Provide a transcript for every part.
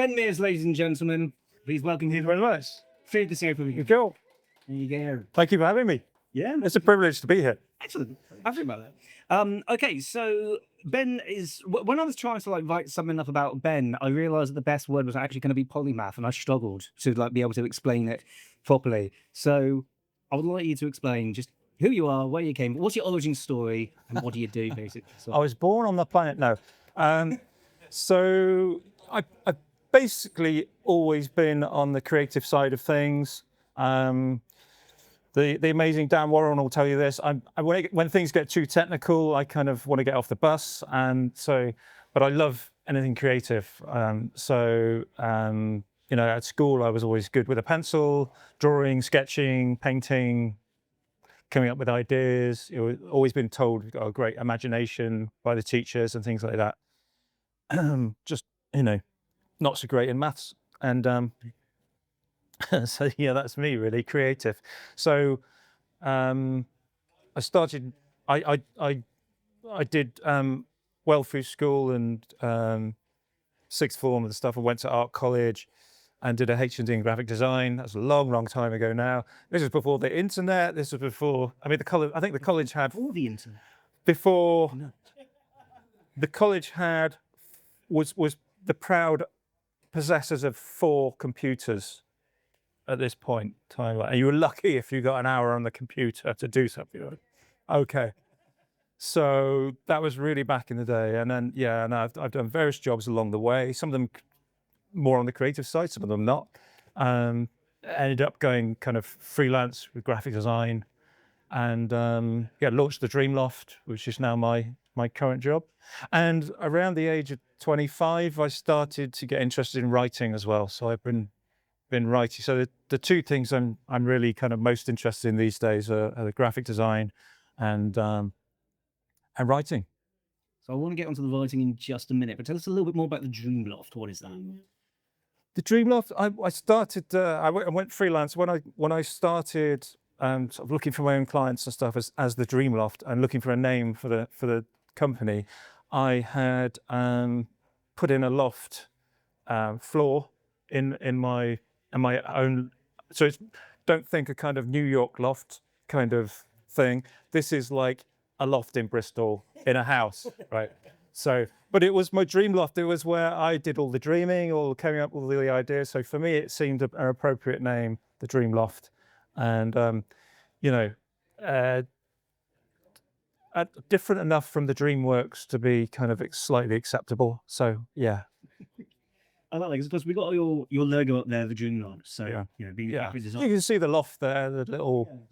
Ben Mears, ladies and gentlemen. Please welcome him. Very much. Feed the same for you. Cool. There you go. Thank you for having me. Yeah, It's a privilege to be here. excellent. Happy about that. Okay, so Ben is. When I was trying to write something up about Ben, I realised that the best word was actually going to be polymath, and I struggled to be able to explain it properly. So I would like you to explain just who you are, where you came, what's your origin story, and what do you do, basically. So, I was born on the planet now. So I've basically always been on the creative side of things. The amazing Dan Warren will tell you this. When things get too technical, I kind of want to get off the bus, but I love anything creative. At school I was always good with a pencil, drawing, sketching, painting, coming up with ideas. Always been told we've got a great imagination by the teachers and things like that. Just not so great in maths, and so yeah, that's me really, creative. So I started. I did well through school and sixth form and stuff. I went to art college and did a HND in graphic design. That's a long time ago now. This was before the internet. This was before. I think the college had all the internet. Before No. the college had was the proud possessors of 4 computers at this point in time. And you were lucky if you got an hour on the computer to do something. Okay. So that was really back in the day. And then, I've done various jobs along the way, some of them more on the creative side, some of them not. Ended up going kind of freelance with graphic design and launched the Dream Loft, which is now my current job. And around the age of 25, I started to get interested in writing as well. So I've been writing. So the 2 things I'm really kind of most interested in these days are the graphic design and writing. So I want to get onto the writing in just a minute, but tell us a little bit more about the Dream Loft. What is that? The Dream Loft. I started. I went freelance when I started sort of looking for my own clients and stuff as the Dream Loft and looking for a name for the company. I had put in a loft floor in my own. So don't think a kind of New York loft kind of thing. This is like a loft in Bristol in a house, right? So, but it was my dream loft. It was where I did all the dreaming, all coming up with all the ideas. So for me, it seemed an appropriate name, the Dream Loft, and different enough from the DreamWorks to be kind of slightly acceptable. So yeah. I like that because we got your logo up there, the Dream Loft. So being graphic design. You can see the loft there, the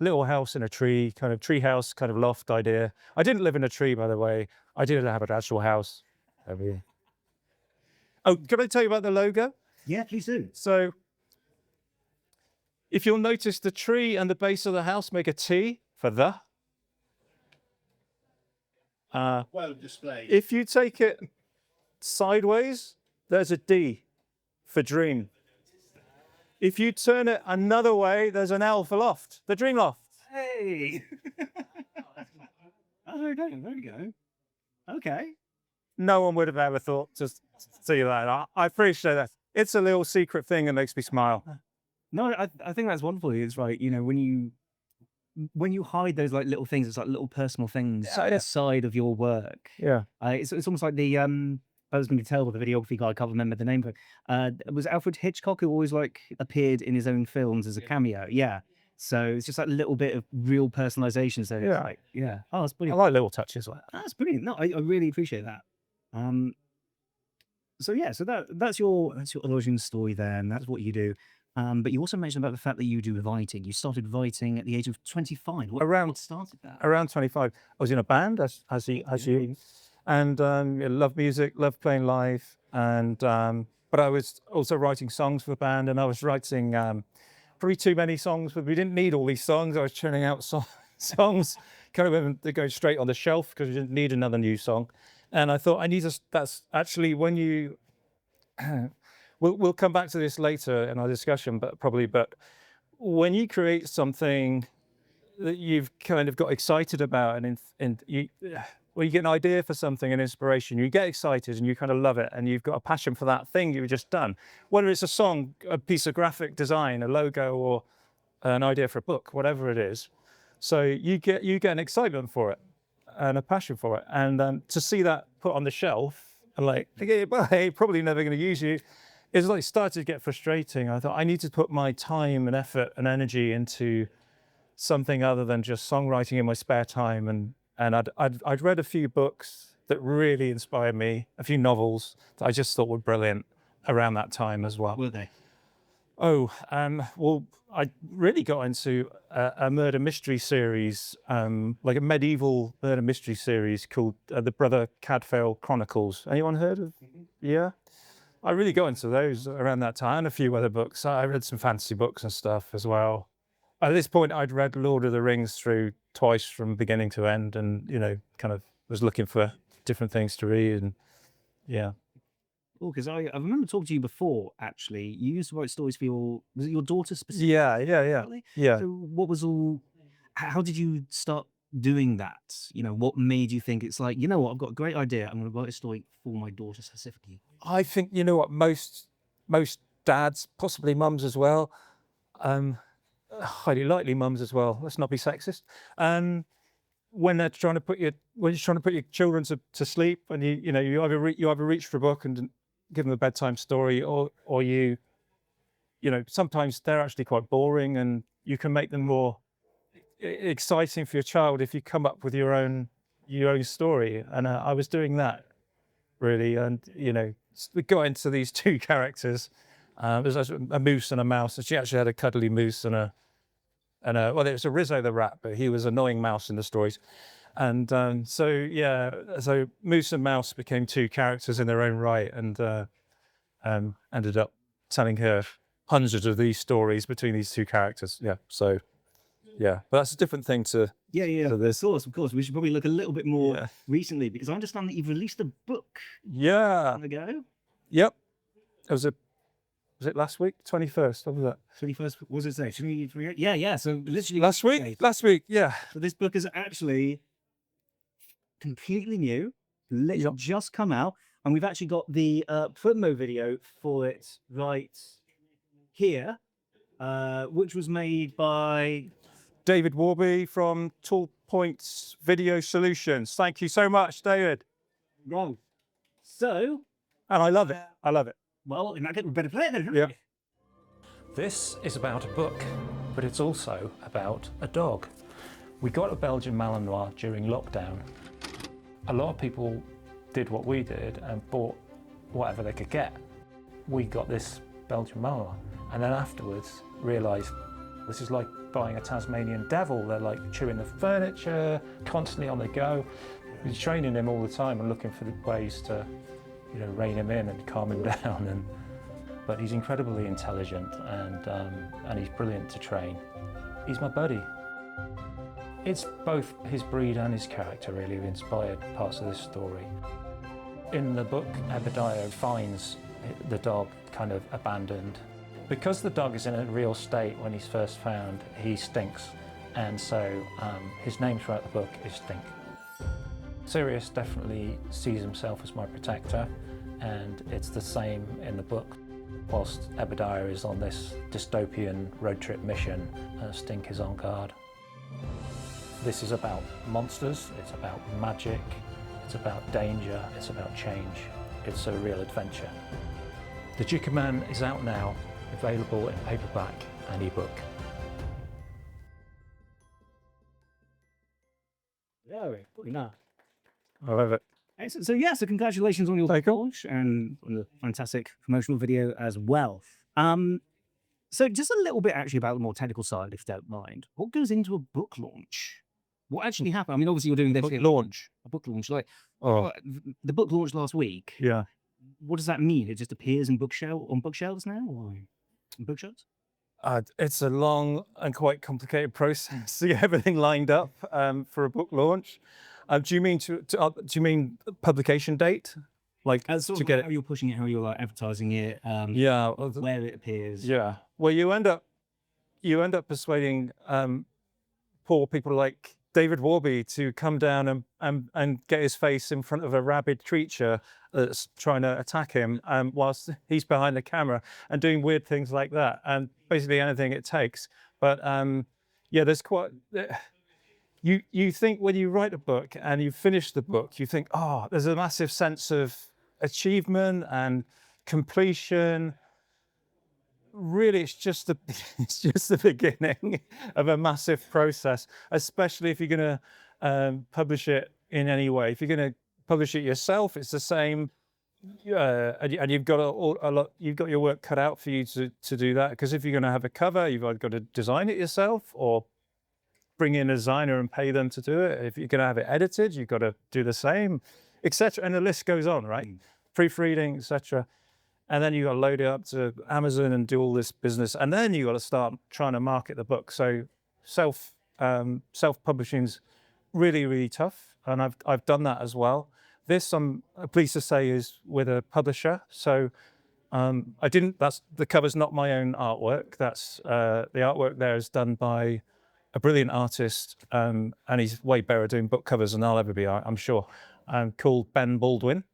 little house in a tree, kind of tree house, kind of loft idea. I didn't live in a tree, by the way. I did have an actual house over here. Oh, can I tell you about the logo? Yeah, please do. So if you'll notice, the tree and the base of the house make a T for the. Well displayed. If you take it sideways, there's a D for dream. If you turn it another way, there's an L for loft, the Dream Loft. Hey! Oh, there we go. Okay. No one would have ever thought to see that. I appreciate that. It's a little secret thing that makes me smile. No, I think that's wonderful. It's right, when you hide those little things, it's like little personal things aside of your work. Yeah. It's almost like the I was going to tell with the videography guy. I can't remember the name of it. It was Alfred Hitchcock who always appeared in his own films as a cameo. Yeah. So it's just like a little bit of real personalization. So it's oh, that's I brilliant. like little touches like that. That's brilliant. No, I really appreciate that. So that's your origin story there, and that's what you do. But you also mentioned about the fact that you do writing. You started writing at the age of 25. What started that? Around 25. I was in a band, as you, and love music, love playing live, and but I was also writing songs for the band, and I was writing probably too many songs, but we didn't need all these songs. I was churning out songs, kind of they go straight on the shelf because we didn't need another new song. And I thought that's actually when you. We'll come back to this later in our discussion, but when you create something that you've kind of got excited about, and where you get an idea for something, an inspiration, you get excited and you kind of love it, and you've got a passion for that thing you've just done, whether it's a song, a piece of graphic design, a logo, or an idea for a book, whatever it is. So you get an excitement for it and a passion for it, and to see that put on the shelf and like, okay, well, hey, probably never going to use you, it's like started to get frustrating. I thought I need to put my time and effort and energy into something other than just songwriting in my spare time, and I'd read a few books that really inspired me, a few novels that I just thought were brilliant around that time as well. Were they? Oh, well, I really got into a murder mystery series, like a medieval murder mystery series called the Brother Cadfael Chronicles. Anyone heard of? Yeah. I really got into those around that time, and a few other books. I read some fantasy books and stuff as well. At this point, I'd read Lord of the Rings through twice from beginning to end, and, you know, kind of was looking for different things to read, and yeah. Oh, because I remember talking to you before, actually. You used to write stories for was it your daughter specifically? Yeah. So what was how did you start doing that? You know, what made you think it's like, you know what, I've got a great idea. I'm going to write a story for my daughter specifically. I think, you know what, most dads, possibly mums as well, highly likely mums as well, let's not be sexist, when they're trying to put your children to sleep, and you know, you either reach for a book and give them a bedtime story, or you know, sometimes they're actually quite boring, and you can make them more exciting for your child if you come up with your own story. And I was doing that really, and you know, we got into these two characters. There's a moose and a mouse, and she actually had a cuddly moose and a well, it was a Rizzo the rat, but he was an annoying mouse in the stories. And so Moose and Mouse became two characters in their own right, and ended up telling her hundreds of these stories between these two characters. Yeah, so yeah, but that's a different thing to this. Of course. We should probably look a little bit more recently, because I understand that you've released a book. Yeah. On the go. Yep. Was it last week? 21st. What was that? 21st. What was it say? Yeah. So literally last week. Yeah. So this book is actually completely new, just come out, and we've actually got the promo video for it right here, which was made by David Warby from Tall Points Video Solutions. Thank you so much, David. Wrong. So, and I love it. Well, in that case, we better play it then. Yeah. This is about a book, but it's also about a dog. We got a Belgian Malinois during lockdown. A lot of people did what we did and bought whatever they could get. We got this Belgian Malinois, and then afterwards realised this is like buying a Tasmanian devil. They're like chewing the furniture, constantly on the go. We're training him all the time and looking for the ways to, you know, rein him in and calm him down. But he's incredibly intelligent, and he's brilliant to train. He's my buddy. It's both his breed and his character really who inspired parts of this story. In the book, Ebediah finds the dog kind of abandoned. Because the dog is in a real state when he's first found, he stinks. And so his name throughout the book is Stink. Sirius definitely sees himself as my protector, and it's the same in the book. Whilst Ebediah is on this dystopian road trip mission, Stink is on guard. This is about monsters, it's about magic, it's about danger, it's about change. It's a real adventure. The Jicker Man is out now, available in paperback and ebook. Very nice. I love it. Excellent. So congratulations on your launch and on the fantastic promotional video as well. So just a little bit actually about the more technical side, if you don't mind. What goes into a book launch? What actually happened? I mean, obviously you're doing this a book launch, like the book launched last week. Yeah. What does that mean? It just appears in bookshelves now, or in bookshops? It's a long and quite complicated process to get everything lined up for a book launch. Do you mean publication date? Like to get it? How you're pushing it, how you're like advertising it, where it appears. Yeah. Well, you end up persuading poor people like David Warby to come down and get his face in front of a rabid creature that's trying to attack him, whilst he's behind the camera and doing weird things like that, and basically anything it takes. But yeah, there's quite. You think when you write a book and you finish the book, you think, oh, there's a massive sense of achievement and completion. Really, it's just the it's just the beginning of a massive process, especially if you're going to publish it in any way. If you're going to publish it yourself, it's the same, and you've got a lot. You've got your work cut out for you to do that, because if you're going to have a cover, you've either got to design it yourself or bring in a designer and pay them to do it. If you're going to have it edited, you've got to do the same, etc. And the list goes on, right? Proofreading, etc. And then you got to load it up to Amazon and do all this business, and then you got to start trying to market the book. So self-publishing's really, really tough, and I've done that as well. This, I'm pleased to say, is with a publisher. So that's the cover's not my own artwork. That's the artwork there is done by a brilliant artist, and he's way better at doing book covers than I'll ever be, I'm sure. Called Ben Baldwin.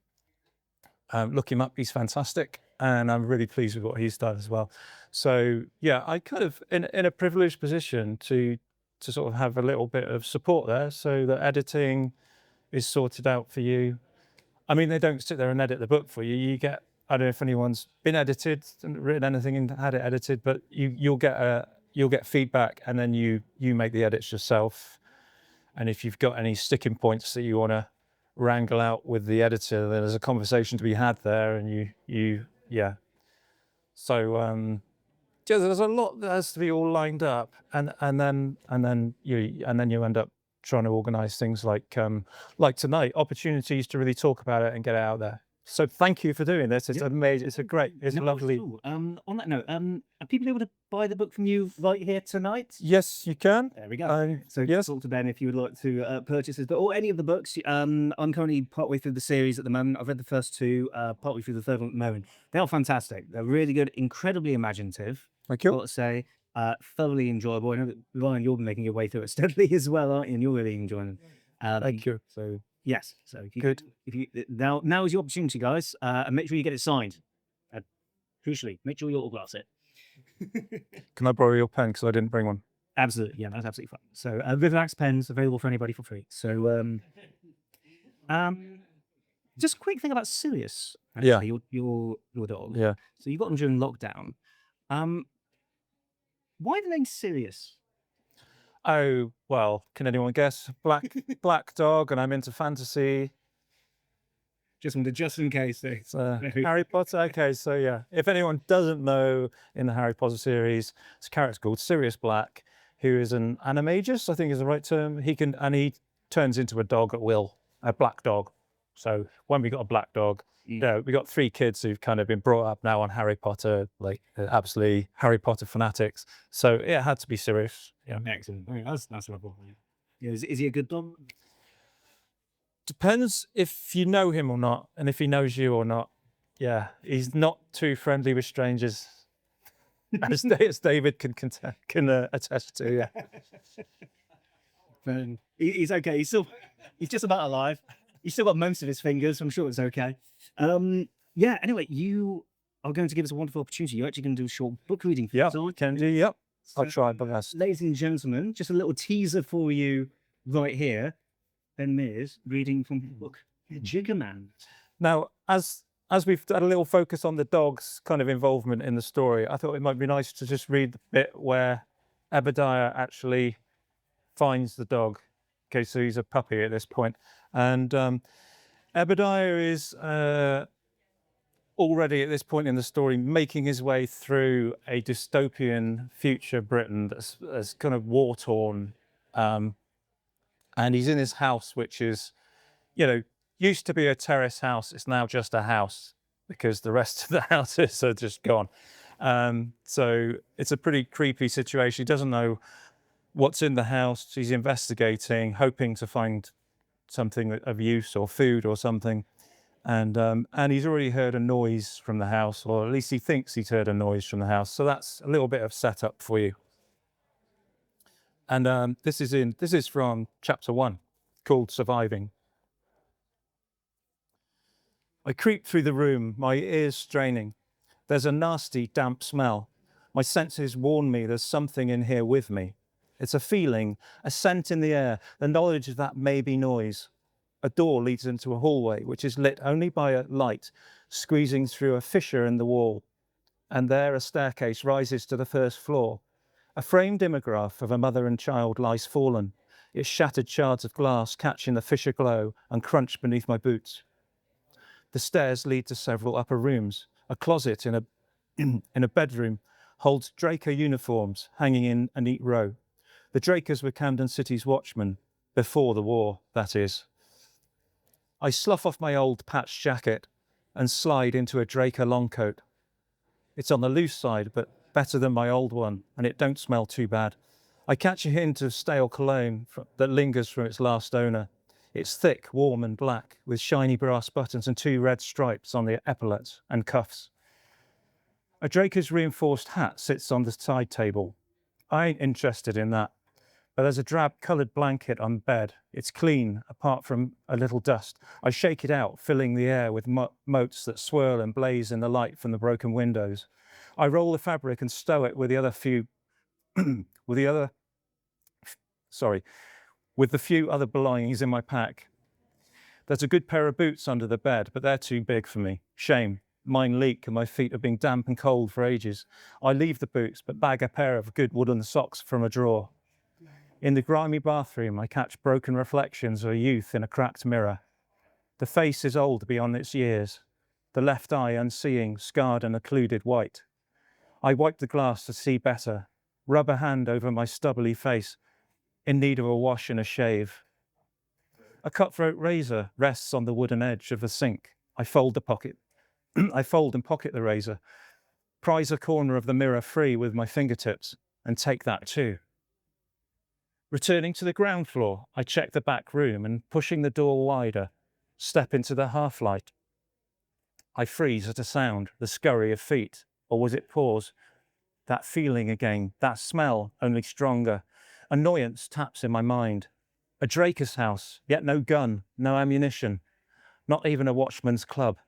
Look him up; he's fantastic, and I'm really pleased with what he's done as well. So yeah, I kind of in a privileged position to sort of have a little bit of support there, so that editing is sorted out for you. I mean, they don't sit there and edit the book for you. You get, I don't know if anyone's been edited and written anything and had it edited, but you'll get feedback, and then you make the edits yourself. And if you've got any sticking points that you want to wrangle out with the editor, then there's a conversation to be had there, and yeah. So yeah, there's a lot that has to be all lined up, and then you end up trying to organise things like tonight, opportunities to really talk about it and get it out there. So thank you for doing this. It's amazing. It's lovely. On that note, are people able to buy the book from you right here tonight? Yes, you can. There we go. So yes. talk to Ben if you would like to purchase this book or any of the books. I'm currently partway through the series at the moment. I've read the first two, partway through the third one at the moment. They are fantastic. They're really good, incredibly imaginative. Thank you. I've got to say, thoroughly enjoyable. I know that Ryan, you're making your way through it steadily as well, aren't you? And you're really enjoying it. Thank you. So yes, so Good. If you now is your opportunity, guys, and make sure you get it signed. Crucially, make sure you autograph it. Can I borrow your pen, because I didn't bring one? Absolutely, yeah, that's absolutely fine. So Rivermax pens available for anybody for free. So just a quick thing about Sirius. Actually, Yeah. your dog. Yeah. So you got him during lockdown. Why the name Sirius? Oh, well, can anyone guess? Black dog, and I'm into fantasy. Just in case. It's Harry Potter. Okay, so yeah, if anyone doesn't know, in the Harry Potter series, it's a character called Sirius Black, who is an animagus, I think is the right term. He turns into a dog at will, a black dog. So when we got a black dog, we got 3 kids who've kind of been brought up now on Harry Potter, like absolutely Harry Potter fanatics. So it had to be Sirius. Yeah. Excellent. That's what I thought. Yeah. Is he a good dog? Depends if you know him or not, and if he knows you or not. Yeah, he's not too friendly with strangers, as David can attest to. Yeah. He's okay. He's just about alive. He's still got most of his fingers. I'm sure it's okay. Yeah. Anyway, you are going to give us a wonderful opportunity. You're actually going to do a short book reading. Yeah. Can do. Yep. I'll try my best. Ladies and gentlemen, just a little teaser for you right here. Ben Mears reading from the book Jicker Man. Now, as we've had a little focus on the dog's kind of involvement in the story, I thought it might be nice to just read the bit where Ebediah actually finds the dog. Okay, so he's a puppy at this point, and Ebediah is already at this point in the story making his way through a dystopian future Britain that's kind of war-torn. And he's in his house, which is, used to be a terrace house. It's now just a house because the rest of the houses are just gone. So it's a pretty creepy situation. He doesn't know what's in the house. He's investigating, hoping to find something of use or food or something. And he's already heard a noise from the house, or at least he thinks he's heard a noise from the house. So that's a little bit of setup for you. And this is from chapter 1, called Surviving. I creep through the room, my ears straining. There's a nasty, damp smell. My senses warn me there's something in here with me. It's a feeling, a scent in the air, the knowledge of that maybe noise. A door leads into a hallway, which is lit only by a light squeezing through a fissure in the wall. And there a staircase rises to the first floor. A framed imograph of a mother and child lies fallen, its shattered shards of glass catching the fissure glow and crunch beneath my boots. The stairs lead to several upper rooms. A closet in a bedroom holds Draker uniforms hanging in a neat row. The Drakers were Camden City's watchmen, before the war, that is. I slough off my old patched jacket and slide into a Draker long coat. It's on the loose side, but better than my old one, and it don't smell too bad. I catch a hint of stale cologne that lingers from its last owner. It's thick, warm and black, with shiny brass buttons and 2 red stripes on the epaulets and cuffs. A Draker's reinforced hat sits on the side table. I ain't interested in that, but there's a drab-coloured blanket on bed. It's clean, apart from a little dust. I shake it out, filling the air with motes that swirl and blaze in the light from the broken windows. I roll the fabric and stow it with the few other belongings in my pack. There's a good pair of boots under the bed, but they're too big for me. Shame. Mine leak and my feet have been damp and cold for ages. I leave the boots, but bag a pair of good woolen socks from a drawer. In the grimy bathroom, I catch broken reflections of a youth in a cracked mirror. The face is old beyond its years, the left eye unseeing, scarred and occluded white. I wipe the glass to see better, rub a hand over my stubbly face, in need of a wash and a shave. A cutthroat razor rests on the wooden edge of the sink. I fold and pocket the razor, prise a corner of the mirror free with my fingertips, and take that too. Returning to the ground floor, I check the back room and, pushing the door wider, step into the half-light. I freeze at a sound, the scurry of feet, or was it paws? That feeling again, that smell, only stronger. Annoyance taps in my mind. A Draker's house, yet no gun, no ammunition, not even a watchman's club.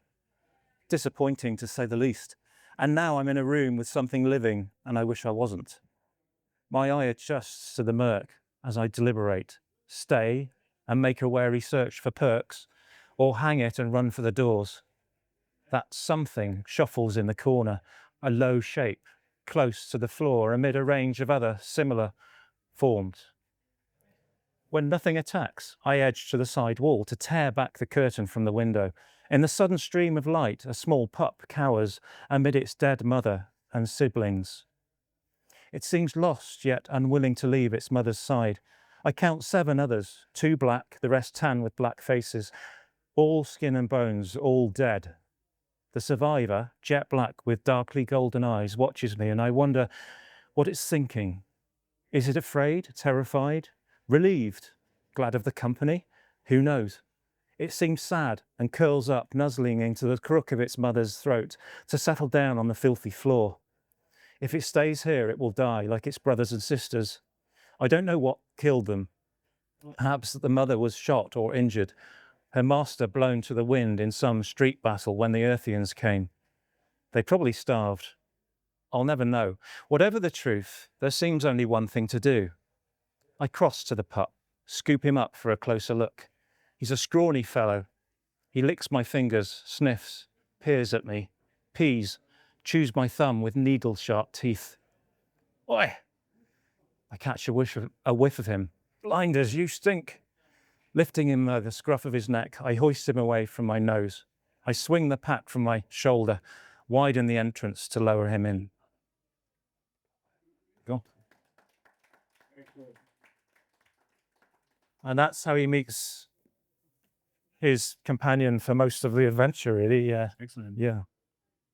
Disappointing, to say the least. And now I'm in a room with something living, and I wish I wasn't. My eye adjusts to the murk as I deliberate, stay and make a wary search for perks, or hang it and run for the doors. That something shuffles in the corner, a low shape, close to the floor amid a range of other similar forms. When nothing attacks, I edge to the side wall to tear back the curtain from the window. In the sudden stream of light, a small pup cowers amid its dead mother and siblings. It seems lost, yet unwilling to leave its mother's side. I count 7 others, 2 black, the rest tan with black faces, all skin and bones, all dead. The survivor, jet black with darkly golden eyes, watches me, and I wonder what it's thinking. Is it afraid, terrified, relieved, glad of the company? Who knows? It seems sad and curls up, nuzzling into the crook of its mother's throat to settle down on the filthy floor. If it stays here, it will die like its brothers and sisters. I don't know what killed them. Perhaps the mother was shot or injured, her master blown to the wind in some street battle when the Earthians came. They probably starved. I'll never know. Whatever the truth, there seems only one thing to do. I cross to the pup, scoop him up for a closer look. He's a scrawny fellow. He licks my fingers, sniffs, peers at me, pees, chews my thumb with needle-sharp teeth. Oi! I catch a whiff of him. Blinders, you stink! Lifting him by the scruff of his neck, I hoist him away from my nose. I swing the pack from my shoulder, widen the entrance to lower him in. Go. And that's how he meets his companion for most of the adventure, really. Excellent. Yeah.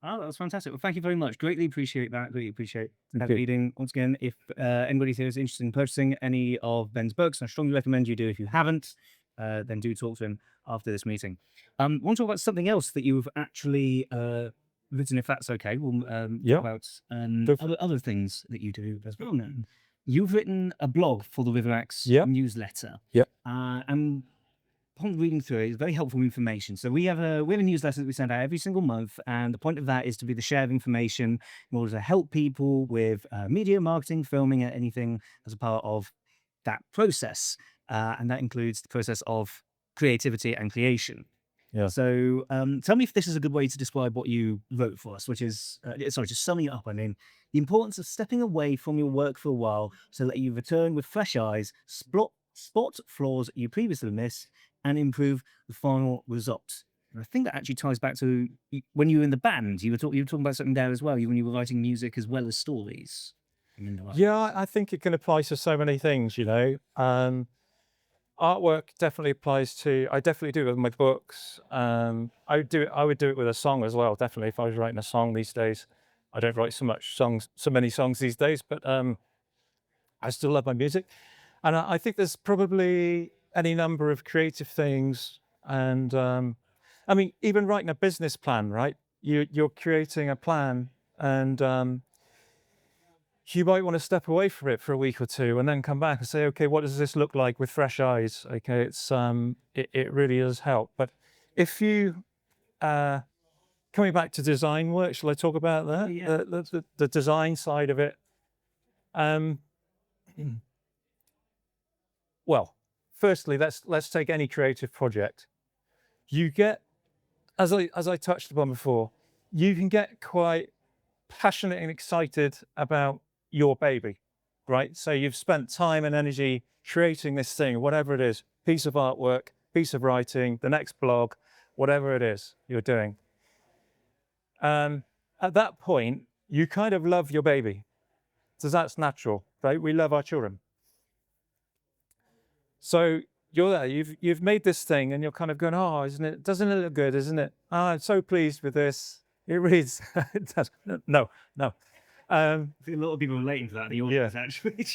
Oh, that was fantastic. Well, thank you very much. Greatly appreciate that. Greatly appreciate that you. reading. Once again, if anybody here is interested in purchasing any of Ben's books, I strongly recommend you do. If you haven't, then do talk to him after this meeting. I want to talk about something else that you've actually written, if that's okay. We'll Yeah. talk about other things that you do as well now. you've written a blog for the Riverax Yep. newsletter. Yep. And upon reading through it, it's very helpful information. So we have a newsletter that we send out every single month, and the point of that is to be the share of information in order to help people with media, marketing, filming, anything as a part of that process, and that includes the process of creativity and creation. Yeah. So tell me if this is a good way to describe what you wrote for us, which is, sorry, just summing it up, I mean, the importance of stepping away from your work for a while so that you return with fresh eyes, spot flaws you previously missed, and improve the final result. And I think that actually ties back to when you were in the band, you were talking about something there as well, when you were writing music as well as stories. Yeah, I think it can apply to so many things, you know. Artwork definitely applies to, I definitely do it with my books. I would do it with a song as well, definitely, if I was writing a song these days. I don't write so many songs these days, but I still love my music. And I think there's probably any number of creative things. And I mean, even writing a business plan, right? You're creating a plan, and you might want to step away from it for a week or two and then come back and say, okay, what does this look like with fresh eyes? Okay, it really does help. But if you, coming back to design work, shall I talk about that? Yeah. The design side of it. Well, firstly, let's take any creative project. You get, as I touched upon before, you can get quite passionate and excited about your baby, right? So you've spent time and energy creating this thing, whatever it is, piece of artwork, piece of writing, the next blog, whatever it is you're doing. At that point, you kind of love your baby. So that's natural, right? We love our children. So you're there, you've made this thing and you're kind of going, oh, doesn't it look good, isn't it? Oh, I'm so pleased with this. It really is. It does. No. I think a lot of people relating to that in the audience, actually.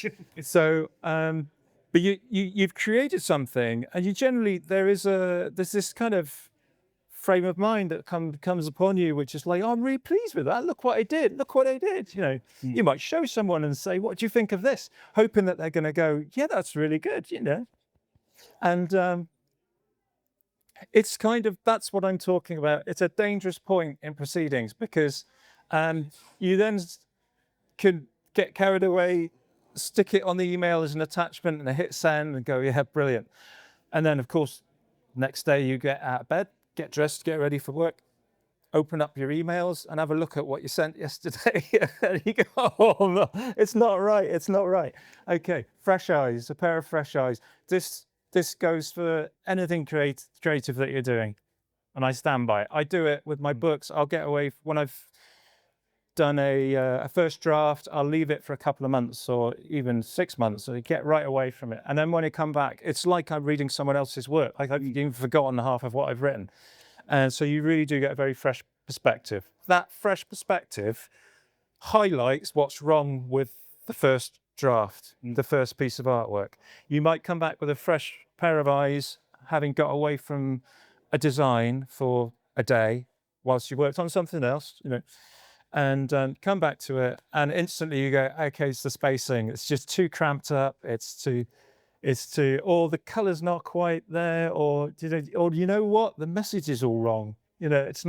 So, but you've created something, and you generally there's this kind of frame of mind that comes upon you, which is like, oh, I'm really pleased with that. Look what I did. Look what I did. You know, you might show someone and say, what do you think of this? Hoping that they're going to go, yeah, that's really good. You know, and it's kind of, that's what I'm talking about. It's a dangerous point in proceedings because you then can get carried away, stick it on the email as an attachment and hit send and go, yeah, brilliant. And then, of course, next day you get out of bed, get dressed, get ready for work, open up your emails and have a look at what you sent yesterday. And you go, oh, no, it's not right. It's not right. Okay, fresh eyes, a pair of fresh eyes. This goes for anything creative that you're doing. And I stand by it. I do it with my books. I'll get away when I've done a first draft, I'll leave it for a couple of months or even 6 months, so you get right away from it. And then when I come back, it's like I'm reading someone else's work. Like I've even forgotten half of what I've written. And so you really do get a very fresh perspective. That fresh perspective highlights what's wrong with the first draft, the first piece of artwork. You might come back with a fresh pair of eyes, having got away from a design for a day whilst you worked on something else, you know, and come back to it, and instantly you go, okay, it's the spacing. It's just too cramped up. It's too, or the color's not quite there, or you know what, the message is all wrong. You know, it's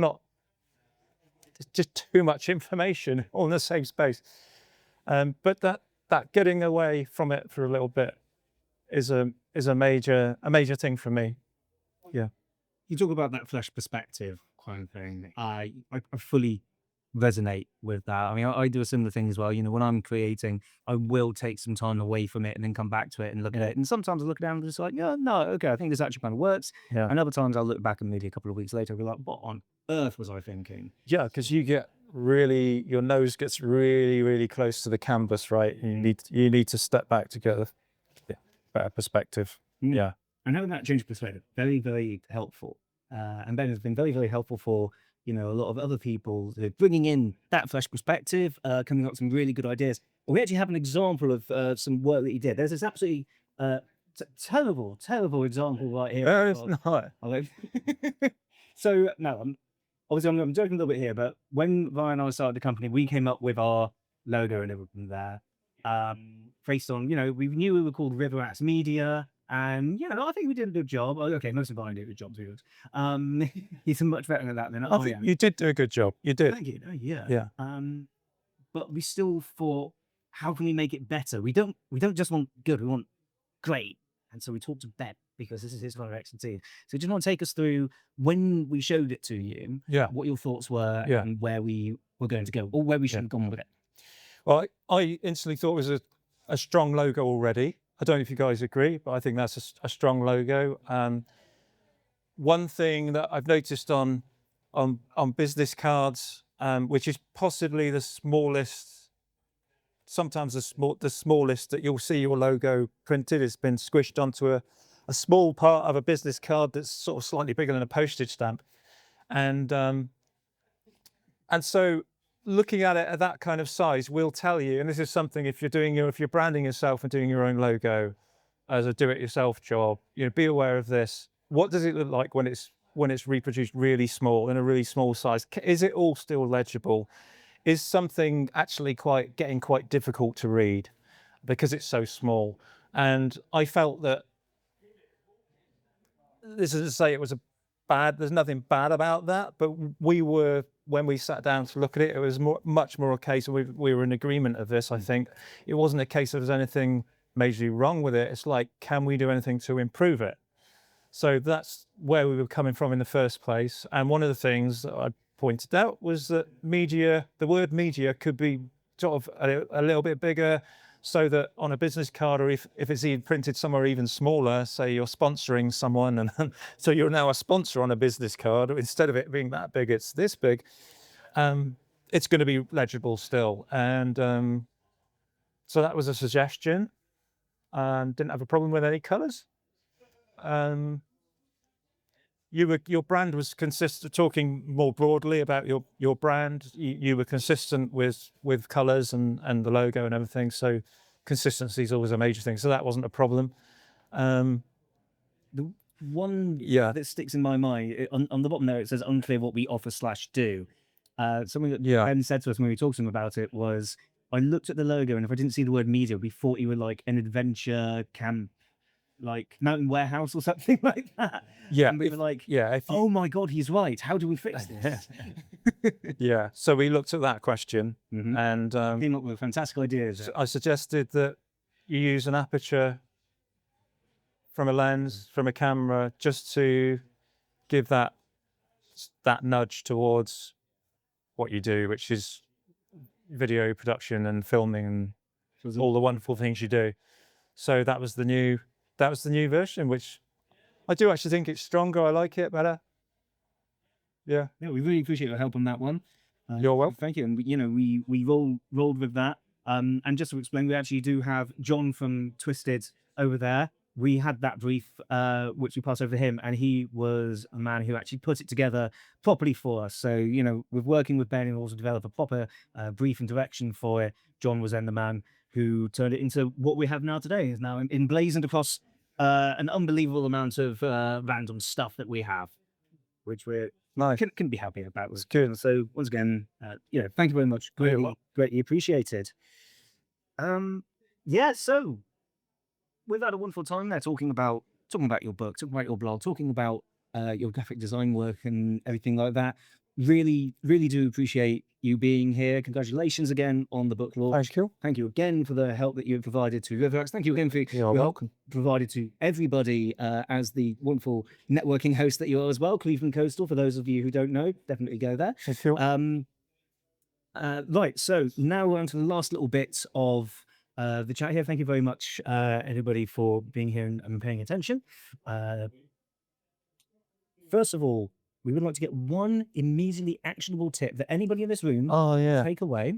just too much information all in the same space. But that getting away from it for a little bit is a major thing for me. Yeah. You talk about that fresh perspective kind of thing. I fully resonate with that. I mean, I do a similar thing as well. You know, when I'm creating, I will take some time away from it and then come back to it and look at it. And sometimes I look down and just like, yeah, no, okay, I think this actually kind of works. Yeah. And other times I'll look back and maybe a couple of weeks later, I'll be like, what on earth was I thinking? Yeah, because your nose gets really, really close to the canvas, right? You need to step back to get a better perspective. Yeah. And having that change of perspective, very, very helpful. And Ben has been very, very helpful for, you know, a lot of other people bringing in that fresh perspective, coming up with some really good ideas. We actually have an example of some work that he did. There's this absolutely terrible example right here. No, it's not. So, no, I'm joking a little bit here, but when Ryan and I started the company, we came up with our logo and everything there. based on, we knew we were called River Rats Media. And I think we did a good job. Oh, okay, most of I did a good job too. He's much better at that than I think you did do a good job. You did. Thank you. Oh, yeah. Yeah. But we still thought, how can we make it better? We don't just want good, we want great. And so we talked to Ben because this is his line of expertise. So just want to take us through when we showed it to you, what your thoughts were and where we were going to go, or where we should have gone with it. Well, I instantly thought it was a strong logo already. I don't know if you guys agree, but I think that's a strong logo. One thing that I've noticed on business cards, which is possibly the smallest, sometimes the smallest that you'll see your logo printed, it's been squished onto a small part of a business card that's sort of slightly bigger than a postage stamp. And so looking at it at that kind of size will tell you, and this is something if you're branding yourself and doing your own logo as a do-it-yourself job, be aware of this. What does it look like when it's reproduced really small in a really small size? Is it all still legible? Is something actually getting quite difficult to read because it's so small? And I felt that this is to say it was there's nothing bad about that, but when we sat down to look at it, it was much more a case of we were in agreement of this. I think it wasn't a case of there's anything majorly wrong with it. It's like, can we do anything to improve it? So that's where we were coming from in the first place. And one of the things that I pointed out was that the word media could be sort of a little bit bigger, so that on a business card, or if it's even printed somewhere even smaller, say you're sponsoring someone, and so you're now a sponsor on a business card, instead of it being that big, it's this big, it's going to be legible still. And so that was a suggestion. Didn't have a problem with any colours. Your brand was consistent, talking more broadly about your brand. You were consistent with colours and the logo and everything. So consistency is always a major thing. So that wasn't a problem. The one that sticks in my mind, on the bottom there, it says unclear what we offer/do. Something that Ben said to us when we talked to him about it was, I looked at the logo, and if I didn't see the word media, we thought you were like an adventure camp, like Mountain Warehouse or something like that. Yeah. And we were like, oh my God, he's right. How do we fix this? Yeah. So we looked at that question and came up with fantastic ideas. I suggested that you use an aperture from a lens, from a camera, just to give that nudge towards what you do, which is video production and filming and all the wonderful things you do. So that was the new version, which I do actually think it's stronger. I like it better. Yeah. Yeah, we really appreciate your help on that one. You're welcome. Thank you. And we rolled with that. And just to explain, we actually do have John from Twisted over there. We had that brief, which we passed over to him, and he was a man who actually put it together properly for us. So, with working with Ben in order to develop a proper brief and direction for it, John was then the man who turned it into what we have now today. Is now emblazoned across an unbelievable amount of random stuff that we have, which we're can be happy about. It's good. So once again, thank you very much. Greatly appreciated. So we've had a wonderful time there talking about your book, talking about your blog, talking about your graphic design work and everything like that. Really, really do appreciate you being here. Congratulations again on the book launch. Thank you. Thank you again for the help that you've provided to Riverworks. Thank you again for You're welcome. Provided to everybody as the wonderful networking host that you are as well. Cleveland Coastal, for those of you who don't know, definitely go there. Thank you. Right, so now we're on to the last little bit of the chat here. Thank you very much, everybody, for being here and paying attention. First of all, we would like to get one immediately actionable tip that anybody in this room take away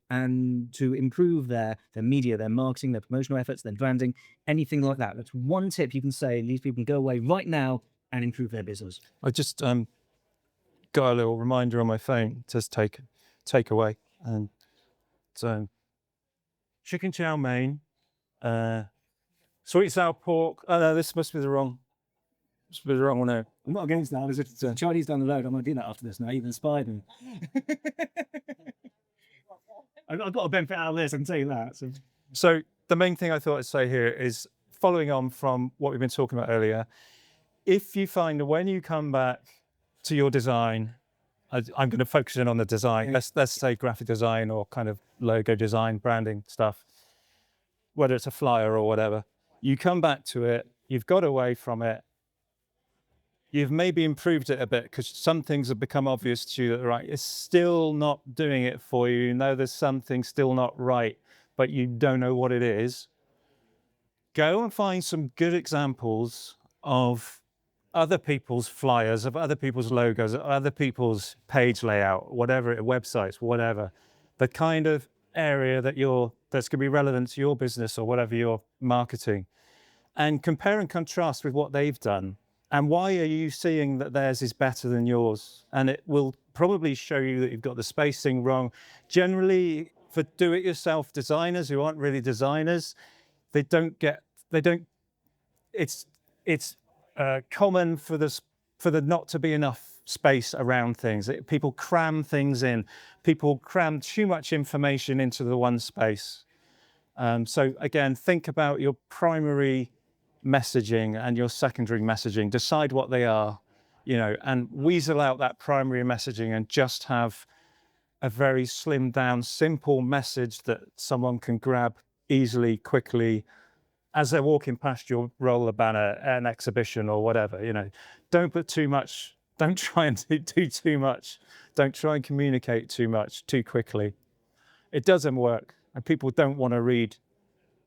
and to improve their media, their marketing, their promotional efforts, their branding, anything like that. That's one tip you can say, and these people can go away right now and improve their business. I just got a little reminder on my phone. It says take away. And so chicken chow mein, sweet sour pork. Oh no, this must be the wrong one now. I'm not against that. There's a Chinese down the road. I'm going to do that after this now. You've inspired me. I've got a benefit out of this, I can tell you that. So the main thing I thought I'd say here is following on from what we've been talking about earlier. If you find that when you come back to your design, I'm going to focus in on the design. Let's say graphic design or kind of logo design, branding stuff, whether it's a flyer or whatever. You come back to it, you've got away from it, you've maybe improved it a bit because some things have become obvious to you that right, it's still not doing it for you. You know there's something still not right, but you don't know what it is. Go and find some good examples of other people's flyers, of other people's logos, of other people's page layout, whatever, websites, whatever. The kind of area that's going to be relevant to your business or whatever you're marketing. And compare and contrast with what they've done. And why are you seeing that theirs is better than yours? And it will probably show you that you've got the spacing wrong. Generally, for do-it-yourself designers who aren't really designers, it's common for the not to be enough space around things. People cram things in. People cram too much information into the one space. So again, think about your primary messaging and your secondary messaging. Decide what they are, and weasel out that primary messaging and just have a very slimmed down, simple message that someone can grab easily, quickly, as they're walking past your roller banner at an exhibition or whatever. Don't put too much. Don't try and do too much. Don't try and communicate too much too quickly. It doesn't work, and people don't want to read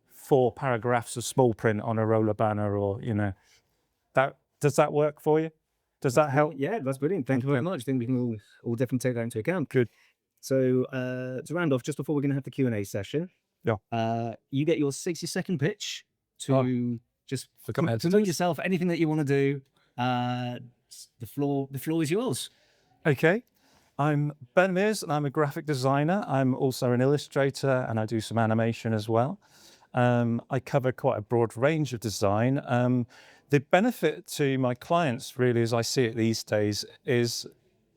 4 paragraphs of small print on a roller banner, or that. Does that work for you? Does that help? Yeah, that's brilliant. Thank you very much. I think we can all definitely take that into account. Good. So to round off, just before we're going to have the Q&A session, you get your 60-second pitch to just promote yourself, anything that you want to do. The floor is yours. Okay. I'm Ben Mears, and I'm a graphic designer. I'm also an illustrator, and I do some animation as well. I cover quite a broad range of design. The benefit to my clients, really, as I see it these days, is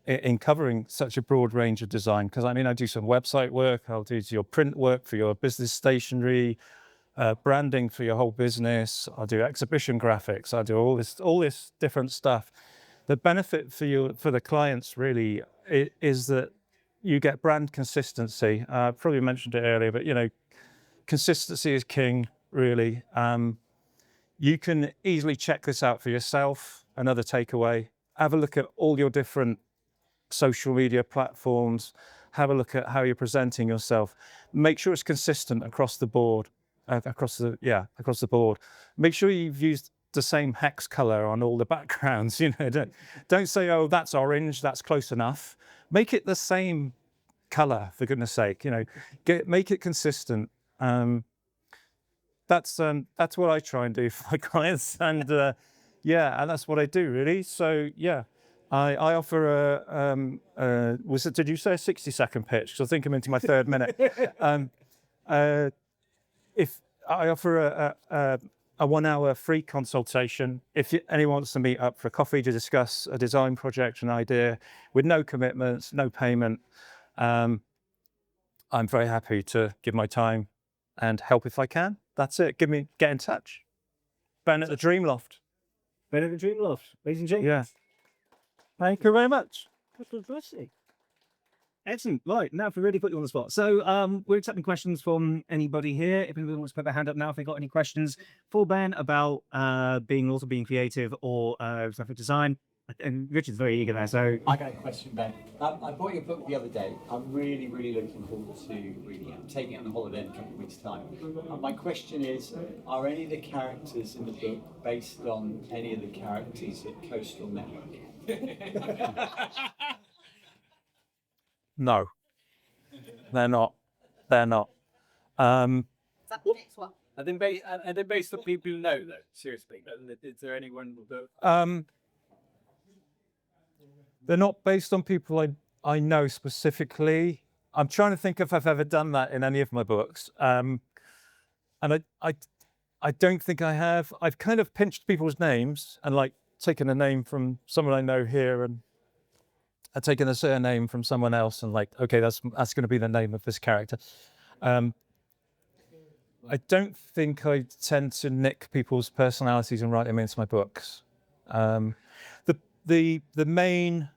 in covering such a broad range of design. Because I do some website work, I'll do your print work for your business stationery, branding for your whole business. I'll do exhibition graphics. I do all this different stuff. The benefit for the clients really is that you get brand consistency. I probably mentioned it earlier, but consistency is king, really. You can easily check this out for yourself. Another takeaway: have a look at all your different social media platforms. Have a look at how you're presenting yourself. Make sure it's consistent across the board. Across the board. Make sure you've used the same hex color on all the backgrounds. Don't say, oh, that's orange, that's close enough. Make it the same color, for goodness sake. Make it consistent. That's what I try and do for my clients, and and that's what I do, really. So I offer did you say a 60-second pitch? Because I think I'm into my 3rd minute. If I offer a 1-hour free consultation, if anyone wants to meet up for a coffee to discuss a design project, an idea, with no commitments, no payment, I'm very happy to give my time and help if I can. That's it. Get in touch. Ben at the Dream Loft. Ben at the Dream Loft, ladies and gentlemen. Yeah. Thank you very much. Excellent. Right, now if we really put you on the spot. So we're accepting questions from anybody here. If anybody wants to put their hand up now, if they've got any questions for Ben about being creative or graphic design. And Richard's very eager there, so... I got a question, Ben. I bought your book the other day. I'm really, really looking forward to reading it. I'm taking it on holiday in a couple of weeks' time. My question is, are any of the characters in the book based on any of the characters at Coastal Network? No, they're not. They're not. Is that the next one? Are they based on people you know, though? Seriously, is there anyone that... They're not based on people I know specifically. I'm trying to think if I've ever done that in any of my books. And I don't think I have. I've kind of pinched people's names and taken a name from someone I know here, and I've taken a surname from someone else, and okay, that's going to be the name of this character. I don't think I tend to nick people's personalities and write them into my books. The the main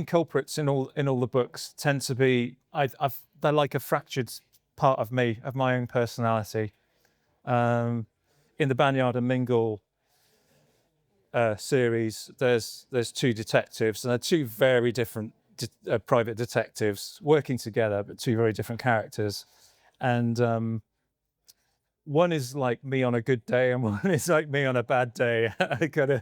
culprits in all the books tend to be they're like a fractured part of me, of my own personality. In the Banyard and Mingle series, there's two detectives, and they're two very different private detectives working together, but two very different characters. And one is like me on a good day, and one is like me on a bad day. I kind of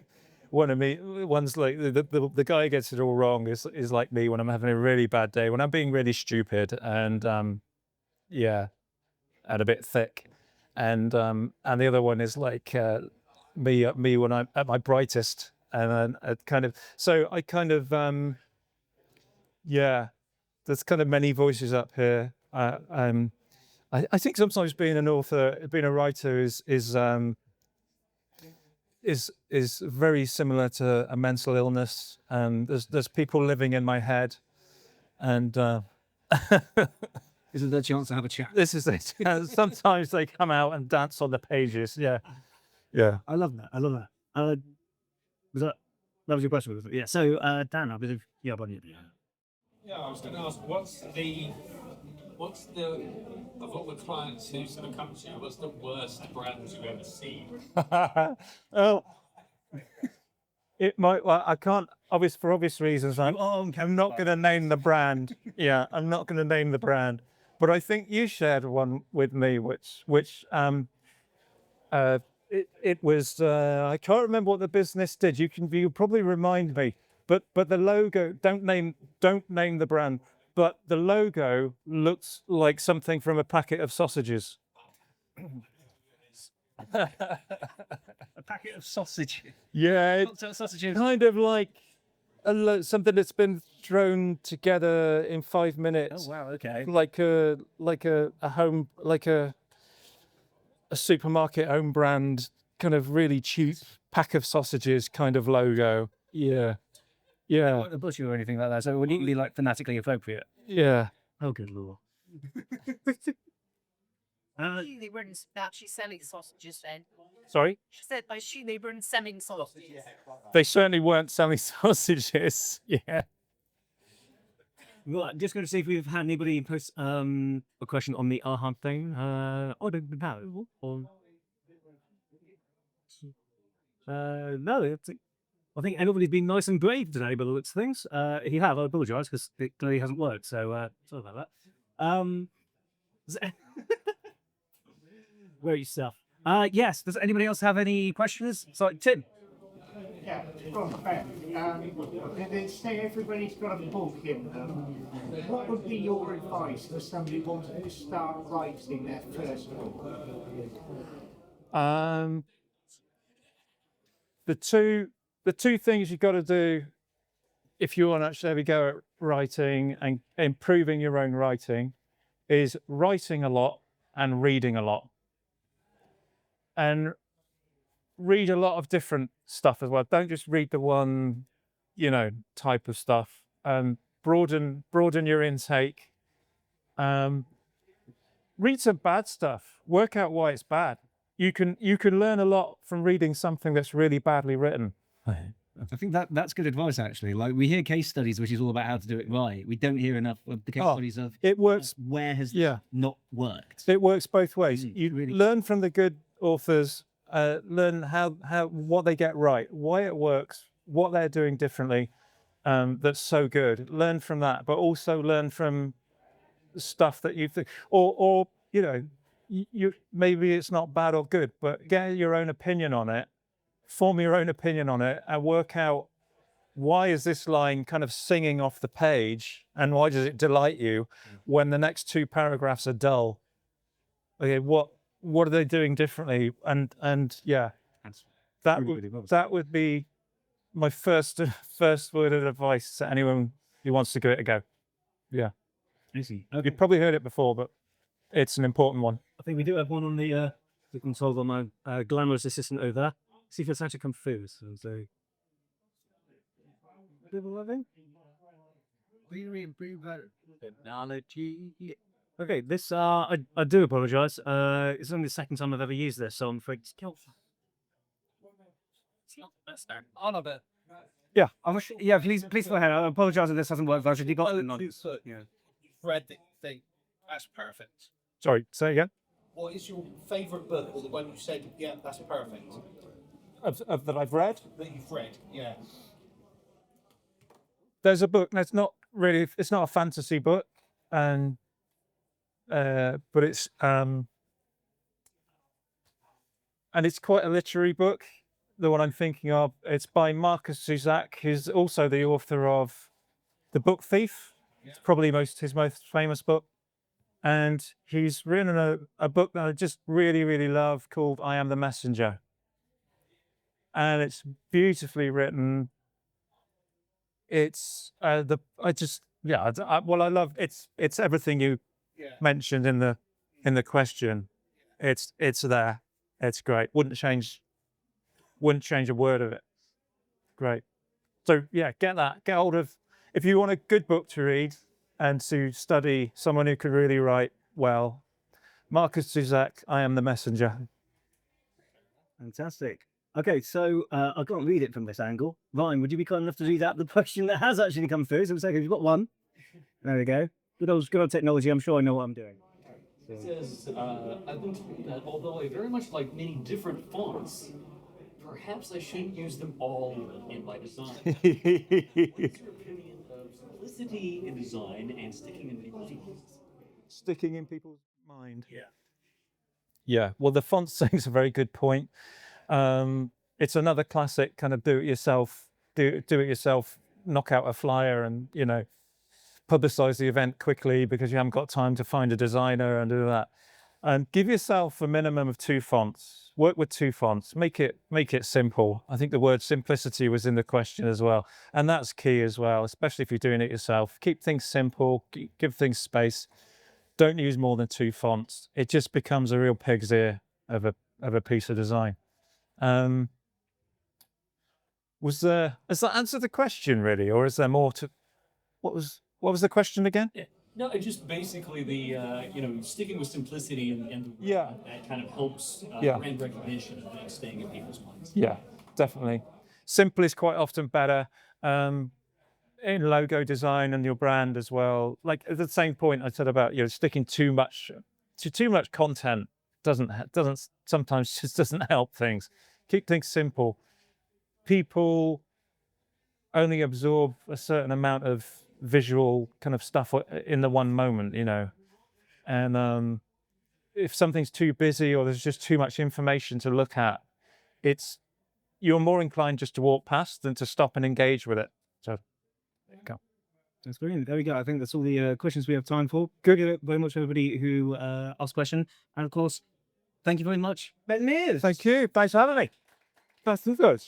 one's like the guy who gets it all wrong is like me when I'm having a really bad day, when I'm being really stupid and yeah, and a bit thick. And the other one is like me when I'm at my brightest, and I kind of yeah, there's kind of many voices up here. I think sometimes being an author, being a writer is very similar to a mental illness, and there's people living in my head, and This is the chance to have a chat. this is it. Sometimes they come out and dance on the pages. Yeah, yeah. I love that. I love that. Was that was your question? Was it? Yeah. So, Dan, I believe yeah, but Yeah, I was going to ask, what's the of all the clients who sort of come to you, what's the worst brand you've ever seen? Oh, it might. Well, I can't. For obvious reasons, I'm not going to name the brand. Yeah, I'm not going to name the brand. But I think you shared one with me, which it was. I can't remember what the business did. You probably remind me. But the logo. Don't name the brand. But the logo looks like something from a packet of sausages. a packet of sausage. Yeah, Sausages. kind of like something that's been thrown together in 5 minutes. Oh wow. Okay. Like a home, like a supermarket home brand, kind of really cheap pack of sausages kind of logo. Yeah, yeah, Not a butcher or anything like that. So it wouldn't be like fanatically appropriate. yeah. Oh, good lord. They weren't actually selling sausages then. Sorry, She said, I assume they weren't selling sausages. they certainly weren't selling sausages. Yeah. Right, just going to see if we've had anybody post a question on the Arhan thing. I don't know. Or no, I think everybody's been nice and brave today by the looks of things. If you have, I apologise because it clearly hasn't worked. So sorry about that. Great stuff. Yes. Does anybody else have any questions? Sorry, Tim. Yeah, from Ben. They say everybody's got a book in them. What would be your advice for somebody who wants to start writing their first book? The two things you've got to do if you want to actually have a go at writing and improving your own writing is writing a lot and reading a lot. And read a lot of different stuff as well. Don't just read the one, type of stuff. Broaden your intake. Read some bad stuff. Work out why it's bad. You can learn a lot from reading something that's really badly written. I think that's good advice actually. Like we hear case studies, which is all about how to do it right. We don't hear enough of the case studies of it works. Where has not worked. It works both ways. You really learn from the good authors. Learn how what they get right, why it works, what they're doing differently. That's so good. Learn from that, but also learn from stuff that you think, or you maybe it's not bad or good, but get your own opinion on it. Form your own opinion on it and work out why is this line kind of singing off the page and why does it delight you when the next two paragraphs are dull? Okay, what are they doing differently? And yeah, that would be my first word of advice to anyone who wants to give it a go. Yeah, Easy. you've probably heard it before, but it's an important one. I think we do have one on the console on my glamorous assistant over there. See if it's actually come through. So people loving. We improve our technology. Okay, this I do apologise. It's only the second time I've ever used this, so I'm afraid to kill. It's not the best there. On a bit. Yeah, please go ahead. I apologise if this hasn't worked. I've already got Yeah. Read the thing. That's perfect. Sorry, say again. What is your favourite book, or the one you said, yeah, that's perfect, Of that I've read. that you've read? Yeah. There's a book that's not really. It's not a fantasy book, and but it's quite a literary book. The one I'm thinking of. It's by Marcus Zusak, who's also the author of The Book Thief. It's probably his most famous book. And he's written a book that I just really, really love called I Am the Messenger. And it's beautifully written. It's I love it's everything you mentioned in the question. It's there. It's great. Wouldn't change a word of it. Great. So yeah, get hold of, if you want a good book to read and to study someone who can really write well, Marcus Zusak, I Am the Messenger. Fantastic. Okay, so I can't read it from this angle. Ryan, would you be kind enough to read out the question that has actually come through? So you've got one. There we go. Good old technology. I'm sure I know what I'm doing. It says, I think that although I very much like many different fonts, perhaps I shouldn't use them all in my design. What is your opinion of simplicity in design and sticking in people's minds? Sticking in people's mind. Yeah. Well, the font thing's a very good point. It's another classic kind of do it yourself, knock out a flyer and, publicize the event quickly because you haven't got time to find a designer and do that. And give yourself a minimum of 2 fonts. Work with 2 fonts. Make it simple. I think the word simplicity was in the question as well. And that's key as well, especially if you're doing it yourself. Keep things simple, give things space. Don't use more than 2 fonts. It just becomes a real pig's ear of a piece of design. Has that answered the question really, or is there more to? What was the question again? Yeah. No, it just basically the sticking with simplicity and Yeah. that kind of helps Yeah. brand recognition and staying in people's minds. Yeah, definitely. Simple is quite often better. In logo design and your brand as well. Like at the same point I said about sticking too much content doesn't sometimes just doesn't help things. Keep things simple. People only absorb a certain amount of visual kind of stuff in the one moment, and if something's too busy or there's just too much information to look at, you're more inclined just to walk past than to stop and engage with it. So there you go. That's brilliant. There we go. I think that's all the questions we have time for. Good very much everybody who asked a question. And of course, thank you very much, Ben Mears. Thank you. Thanks for having me. That's good.